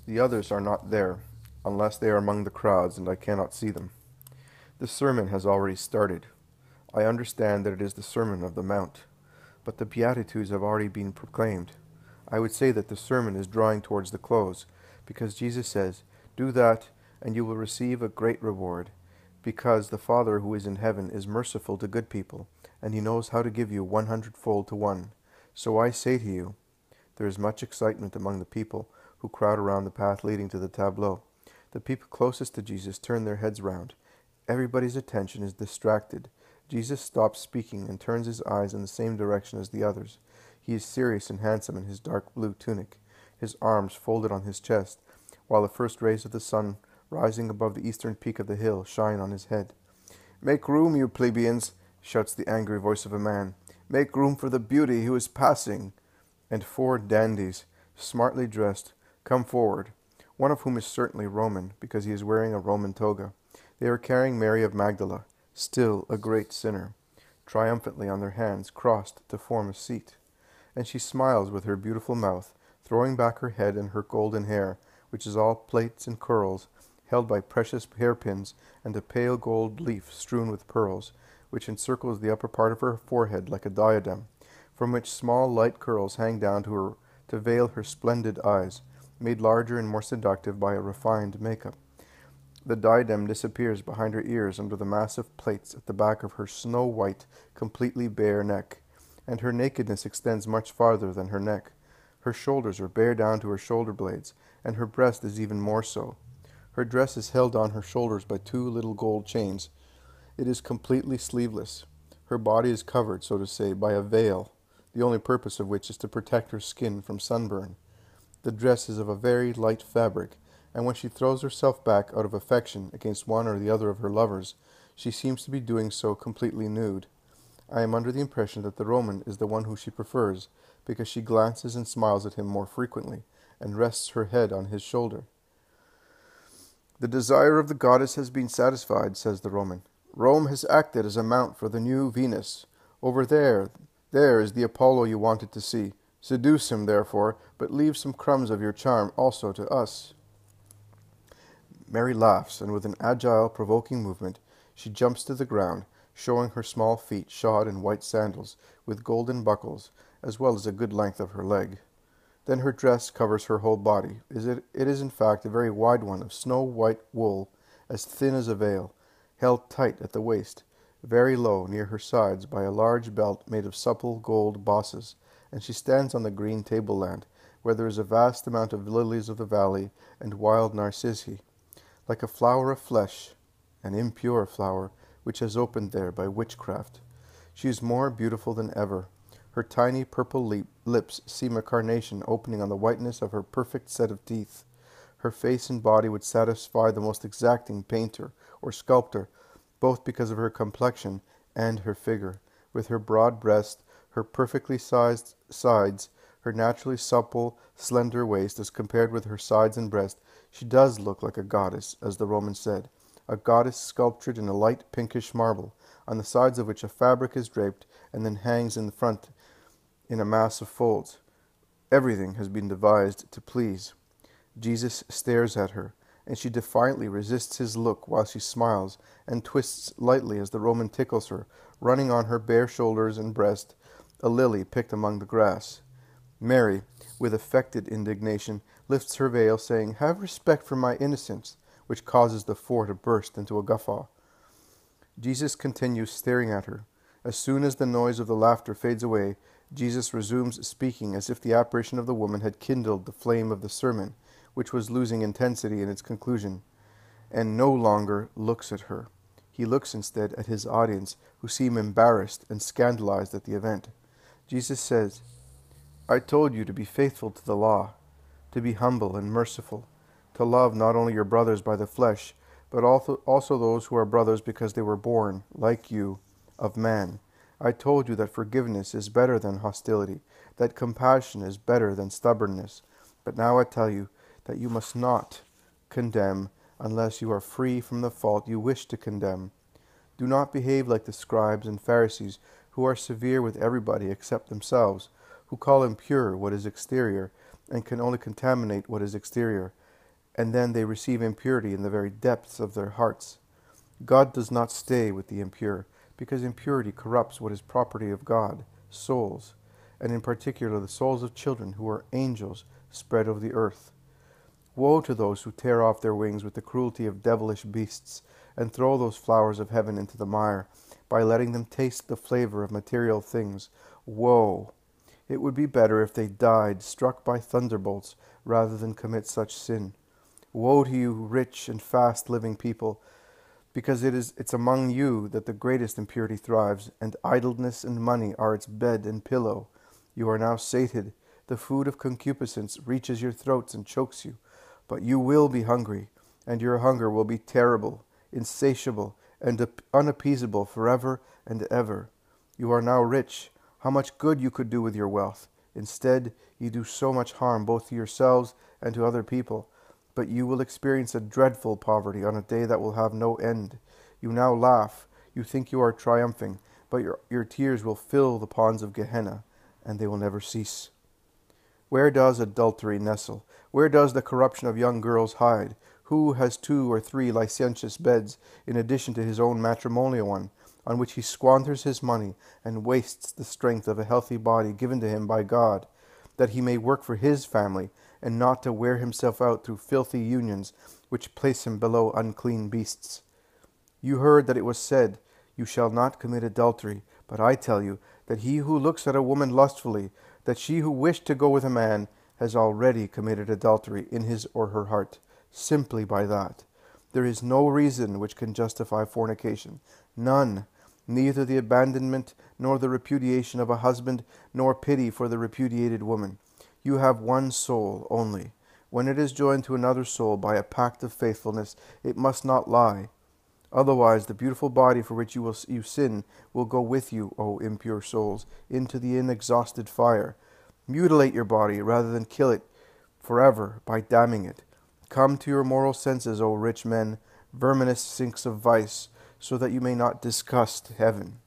The others are not there, unless they are among the crowds, and I cannot see them. The sermon has already started. I understand that it is the Sermon of the Mount, but the Beatitudes have already been proclaimed. I would say that the sermon is drawing towards the close, because Jesus says, "Do that, and you will receive a great reward, because the Father who is in heaven is merciful to good people, and he knows how to give you 100-fold to one. So I say to you," there is much excitement among the people who crowd around the path leading to the tableau. The people closest to Jesus turn their heads round. Everybody's attention is distracted. Jesus stops speaking and turns his eyes in the same direction as the others. He is serious and handsome in his dark blue tunic, his arms folded on his chest, while the first rays of the sun, rising above the eastern peak of the hill, shine on his head. "Make room, you plebeians," shouts the angry voice of a man. "Make room for the beauty who is passing." And 4 dandies, smartly dressed, come forward, one of whom is certainly Roman, because he is wearing a Roman toga. They are carrying Mary of Magdala, still a great sinner, triumphantly on their hands crossed to form a seat. And she smiles with her beautiful mouth, throwing back her head and her golden hair, which is all plaits and curls, held by precious hairpins and a pale gold leaf strewn with pearls, which encircles the upper part of her forehead like a diadem, from which small light curls hang down to veil her splendid eyes, made larger and more seductive by a refined makeup. The diadem disappears behind her ears under the massive plaits at the back of her snow-white, completely bare neck, and her nakedness extends much farther than her neck. Her shoulders are bare down to her shoulder blades, and her breast is even more so. Her dress is held on her shoulders by 2 little gold chains. It is completely sleeveless. Her body is covered, so to say, by a veil, the only purpose of which is to protect her skin from sunburn. The dress is of a very light fabric, and when she throws herself back out of affection against one or the other of her lovers, she seems to be doing so completely nude. I am under the impression that the Roman is the one who she prefers, because she glances and smiles at him more frequently, and rests her head on his shoulder. "The desire of the goddess has been satisfied," says the Roman. "Rome has acted as a mount for the new Venus. Over there is the Apollo you wanted to see. Seduce him, therefore, but leave some crumbs of your charm also to us." Mary laughs, and with an agile, provoking movement, she jumps to the ground, showing her small feet shod in white sandals, with golden buckles, as well as a good length of her leg. Then her dress covers her whole body. It is in fact a very wide one of snow-white wool, as thin as a veil, held tight at the waist, very low near her sides by a large belt made of supple gold bosses, and she stands on the green tableland, where there is a vast amount of lilies of the valley and wild narcissi, like a flower of flesh, an impure flower, which has opened there by witchcraft. She is more beautiful than ever. Her tiny purple lips seem a carnation opening on the whiteness of her perfect set of teeth. Her face and body would satisfy the most exacting painter or sculptor, both because of her complexion and her figure. With her broad breast, her perfectly sized sides, her naturally supple, slender waist as compared with her sides and breast, she does look like a goddess, as the Romans said, a goddess sculptured in a light pinkish marble, on the sides of which a fabric is draped and then hangs in front in a mass of folds. Everything has been devised to please. Jesus stares at her, and she defiantly resists his look while she smiles and twists lightly as the Roman tickles her, running on her bare shoulders and breast a lily picked among the grass. Mary, with affected indignation, lifts her veil, saying, "Have respect for my innocence," which causes the 4 to burst into a guffaw. Jesus continues staring at her. As soon as the noise of the laughter fades away, Jesus resumes speaking as if the apparition of the woman had kindled the flame of the sermon, which was losing intensity in its conclusion, and no longer looks at her. He looks instead at his audience, who seem embarrassed and scandalized at the event. Jesus says, "I told you to be faithful to the law, to be humble and merciful, to love not only your brothers by the flesh, but also those who are brothers because they were born, like you, of man. I told you that forgiveness is better than hostility, that compassion is better than stubbornness. But now I tell you that you must not condemn unless you are free from the fault you wish to condemn. Do not behave like the scribes and Pharisees, who are severe with everybody except themselves, who call impure what is exterior, and can only contaminate what is exterior. and then they receive impurity in the very depths of their hearts. God does not stay with the impure, because impurity corrupts what is property of God, souls, and in particular the souls of children who are angels spread over the earth. Woe to those who tear off their wings with the cruelty of devilish beasts, and throw those flowers of heaven into the mire, by letting them taste the flavor of material things. Woe! It would be better if they died, struck by thunderbolts, rather than commit such sin. Woe to you, rich and fast-living people, because it's among you that the greatest impurity thrives, and idleness and money are its bed and pillow. You are now sated. The food of concupiscence reaches your throats and chokes you. But you will be hungry, and your hunger will be terrible, insatiable, and unappeasable forever and ever. You are now rich. How much good you could do with your wealth. Instead, you do so much harm both to yourselves and to other people. But you will experience a dreadful poverty on a day that will have no end. You now laugh. You think you are triumphing, but your tears will fill the ponds of Gehenna, and they will never cease. Where does adultery nestle? Where does the corruption of young girls hide? Who has 2 or 3 licentious beds, in addition to his own matrimonial one, on which he squanders his money and wastes the strength of a healthy body given to him by God, that he may work for his family, and not to wear himself out through filthy unions, which place him below unclean beasts? You heard that it was said, You shall not commit adultery. But I tell you that he who looks at a woman lustfully, that she who wished to go with a man, has already committed adultery in his or her heart, simply by that. There is no reason which can justify fornication, none, neither the abandonment, nor the repudiation of a husband, nor pity for the repudiated woman. You have one soul only. When it is joined to another soul by a pact of faithfulness, it must not lie. Otherwise, the beautiful body for which you sin will go with you, O impure souls, into the inexhausted fire. Mutilate your body rather than kill it forever by damning it. Come to your moral senses, O rich men, verminous sinks of vice, so that you may not disgust heaven.